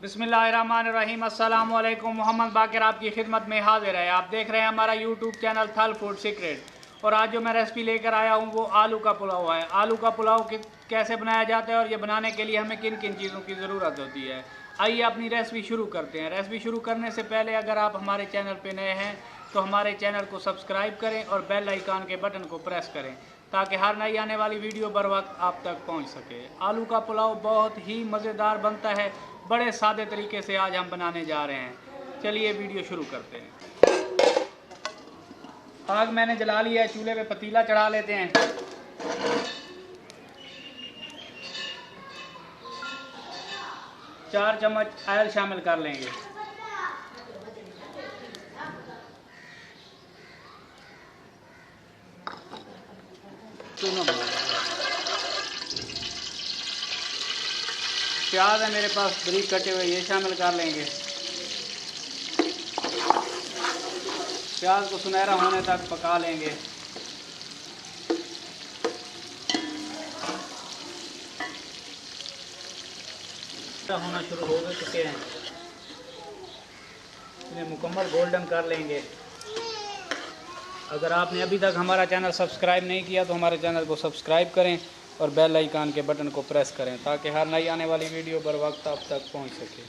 बिस्मिल्लाहिर्रहमानिर्रहीम। अस्सलाम वालेकुम। मोहम्मद बाकिर आपकी खिदमत में हाजिर है। आप देख रहे हैं हमारा यूट्यूब चैनल थल फूड सीक्रेट। और आज जो मैं रेसिपी लेकर आया हूँ वो आलू का पुलाव है। आलू का पुलाव कैसे बनाया जाता है और ये बनाने के लिए हमें किन किन चीज़ों की ज़रूरत होती है, आइए अपनी रेसिपी शुरू करते हैं। रेसिपी शुरू करने से पहले अगर आप हमारे चैनल पर नए हैं तो हमारे चैनल को सब्सक्राइब करें और बेल आइकन के बटन को प्रेस करें ताकि हर नई आने वाली वीडियो बर वक्त आप तक पहुंच सके। आलू का पुलाव बहुत ही मज़ेदार बनता है, बड़े सादे तरीके से आज हम बनाने जा रहे हैं। चलिए वीडियो शुरू करते हैं। आग मैंने जला लिया है, चूल्हे पे पतीला चढ़ा लेते हैं। चार चम्मच ऑयल शामिल कर लेंगे। प्याज है मेरे पास बारीक कटे हुए, ये शामिल कर लेंगे। प्याज को सुनहरा होने तक पका लेंगे। होना शुरू हो चुके हैं, इन्हें मुकम्मल गोल्डन कर लेंगे। अगर आपने अभी तक हमारा चैनल सब्सक्राइब नहीं किया तो हमारे चैनल को सब्सक्राइब करें और बेल आइकन के बटन को प्रेस करें ताकि हर नई आने वाली वीडियो बर वक्त आप तक पहुंच सके।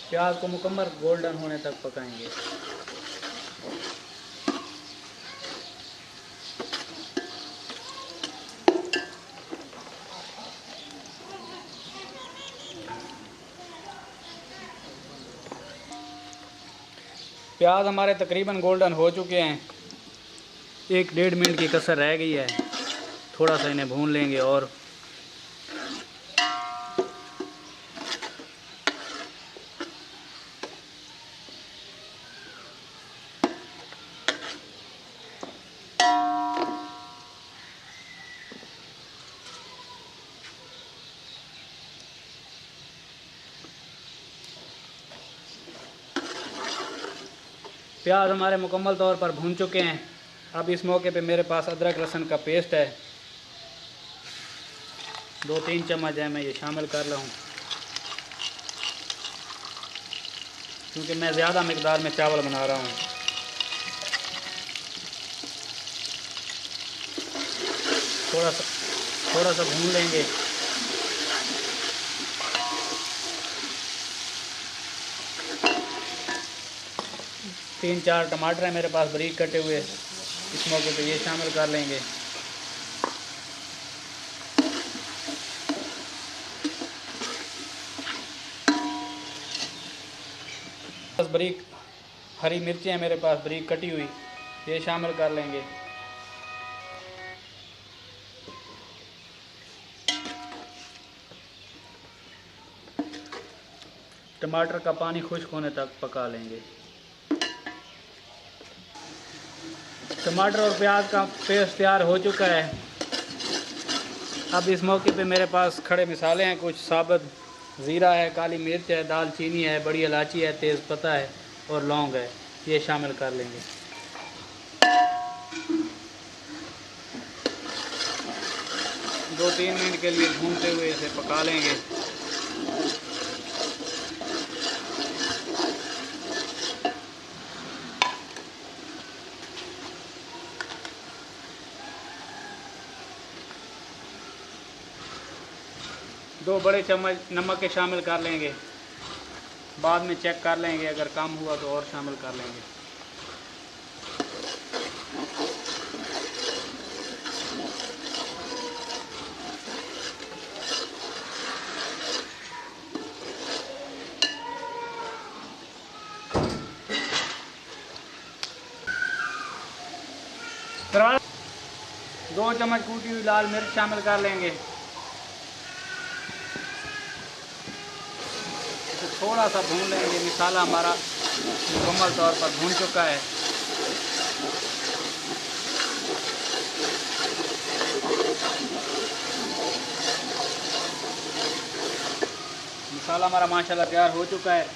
प्याज को मुकम्मल गोल्डन होने तक पकाएंगे। प्याज हमारे तकरीबन गोल्डन हो चुके हैं, 1-1.5 मिनट की कसर रह गई है। थोड़ा सा इन्हें भून लेंगे और प्याज हमारे मुकम्मल तौर पर भून चुके हैं। अब इस मौके पे मेरे पास अदरक लहसुन का पेस्ट है, 2-3 चम्मच है, मैं ये शामिल कर रहा हूँ क्योंकि मैं ज़्यादा मिकदार में चावल बना रहा हूँ। थोड़ा सा भून लेंगे। तीन चार टमाटर हैं मेरे पास बारीक कटे हुए, इस मौके पे ये शामिल कर लेंगे। बस बारीक हरी मिर्ची है मेरे पास बारीक कटी हुई, ये शामिल कर लेंगे। टमाटर का पानी खुश्क होने तक पका लेंगे। टमाटर और प्याज का पेस्ट तैयार हो चुका है। अब इस मौके पे मेरे पास खड़े मसाले हैं, कुछ साबुत ज़ीरा है, काली मिर्च है, दालचीनी है, बड़ी इलायची है, तेज़पत्ता है और लौंग है, ये शामिल कर लेंगे। 2-3 मिनट के लिए भूनते हुए इसे पका लेंगे। दो बड़े चम्मच नमक के शामिल कर लेंगे, बाद में चेक कर लेंगे, अगर कम हुआ तो और शामिल कर लेंगे। दो चम्मच कूटी हुई लाल मिर्च शामिल कर लेंगे। थोड़ा सा भून लेंगे। मसाला हमारा मुकम्मल तौर पर भून चुका है। मसाला हमारा माशाल्लाह तैयार हो चुका है।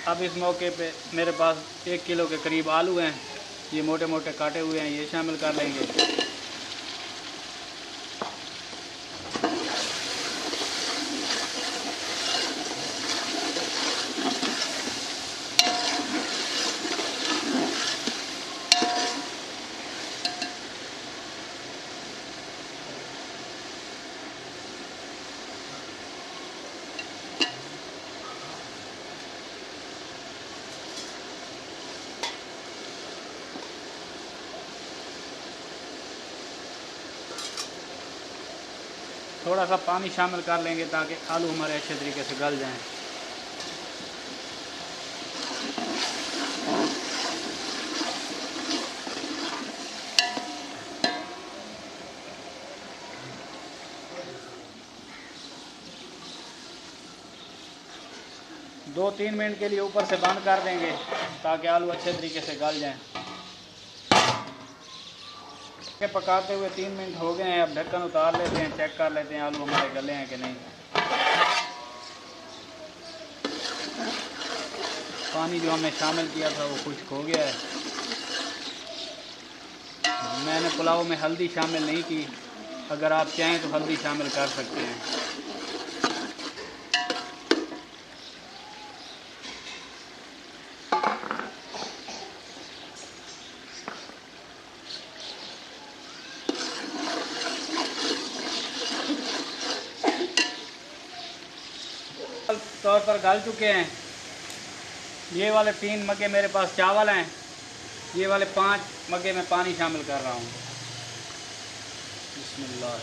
अब इस मौके पे मेरे पास 1 किलो के करीब आलू हैं, ये मोटे मोटे काटे हुए हैं, ये शामिल कर लेंगे। थोड़ा सा पानी शामिल कर लेंगे ताकि आलू हमारे अच्छे तरीके से गल जाएं। दो 3 मिनट के लिए ऊपर से बंद कर देंगे ताकि आलू अच्छे तरीके से गल जाएं। पकाते हुए 3 मिनट हो गए हैं। अब ढक्कन उतार लेते हैं, चेक कर लेते हैं आलू हमारे गले हैं कि नहीं। पानी जो हमने शामिल किया था वो खुश्क हो गया है। मैंने पुलाव में हल्दी शामिल नहीं की, अगर आप चाहें तो हल्दी शामिल कर सकते हैं। तौर पर गल चुके हैं। ये वाले 3 मग्गे मेरे पास चावल हैं, ये वाले 5 मग्गे में पानी शामिल कर रहा हूँ। बिस्मिल्लाह।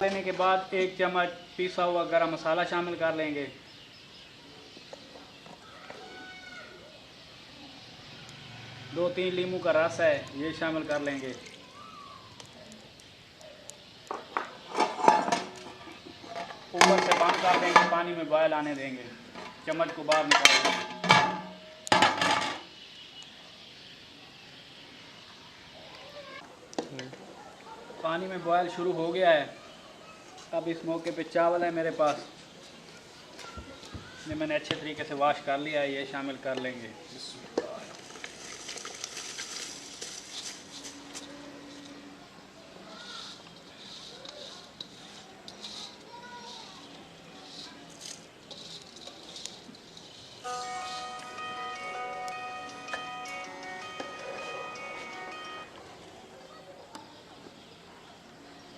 लेने के बाद 1 चम्मच पिसा हुआ गरम मसाला शामिल कर लेंगे। दो 3 नींबू का रस है, ये शामिल कर लेंगे। ऊपर से बंद कर देंगे, पानी में बॉयल आने देंगे। चम्मच को बाहर निकाल देंगे। पानी में बॉयल शुरू हो गया है। अब इस मौके पे चावल है मेरे पास, ये मैंने अच्छे तरीके से वॉश कर लिया है, ये शामिल कर लेंगे।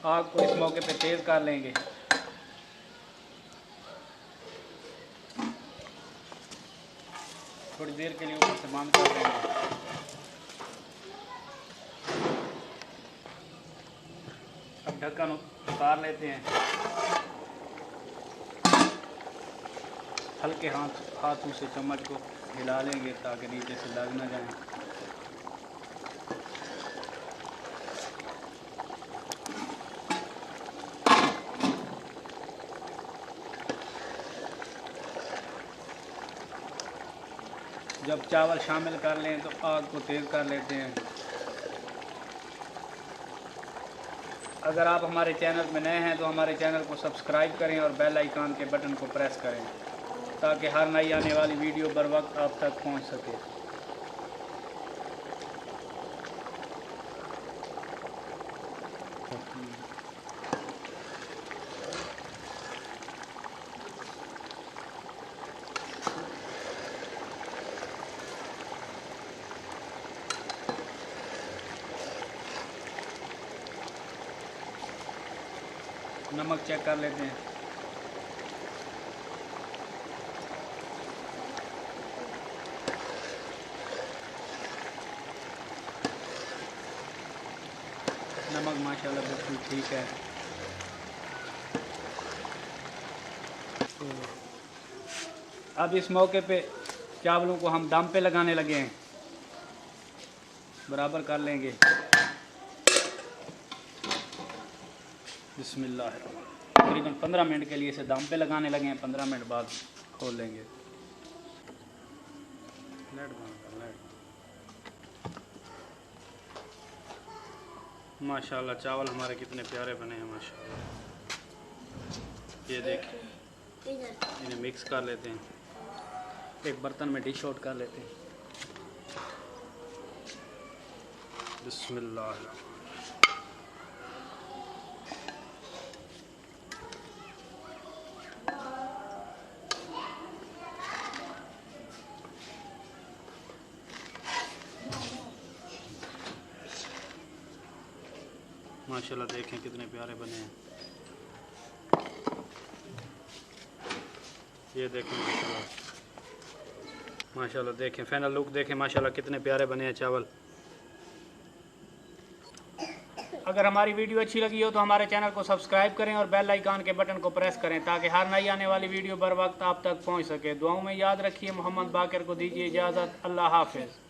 आग को इस मौके पे तेज़ कर लेंगे। थोड़ी देर के लिए ऊपर से बंद कर देंगे। अब ढक्कन उतार लेते हैं। हल्के हाथों से चम्मच को हिला लेंगे ताकि नीचे से लग ना जाए। जब चावल शामिल कर लें तो आग को तेज़ कर लेते हैं। अगर आप हमारे चैनल में नए हैं तो हमारे चैनल को सब्सक्राइब करें और बेल आइकन के बटन को प्रेस करें ताकि हर नई आने वाली वीडियो बर वक्त आप तक पहुंच सके। नमक चेक कर लेते हैं। नमक माशाल्लाह बिल्कुल ठीक है। अब इस मौके पे चावलों को हम दम पे लगाने लगे हैं, बराबर कर लेंगे। बिस्मिल्लाह। तकरीबन 15 मिनट के लिए इसे दम पे लगाने लगे हैं, 15 मिनट बाद खोल लेंगे। माशाल्लाह चावल हमारे कितने प्यारे बने हैं माशाल्लाह। ये देखें, इन्हें मिक्स कर लेते हैं, एक बर्तन में डिश आउट कर लेते हैं। बिस्मिल्लाह। माशाल्लाह देखें कितने प्यारे बने हैं। ये देखें माशाल्लाह, माशाल्लाह देखें फाइनल लुक देखें माशाल्लाह कितने प्यारे बने हैं चावल। अगर हमारी वीडियो अच्छी लगी हो तो हमारे चैनल को सब्सक्राइब करें और बेल आइकन के बटन को प्रेस करें ताकि हर नई आने वाली वीडियो बर वक्त आप तक पहुंच सके। दुआओं में याद रखिए। मोहम्मद बाकर को दीजिए इजाज़त। अल्लाह हाफिज़।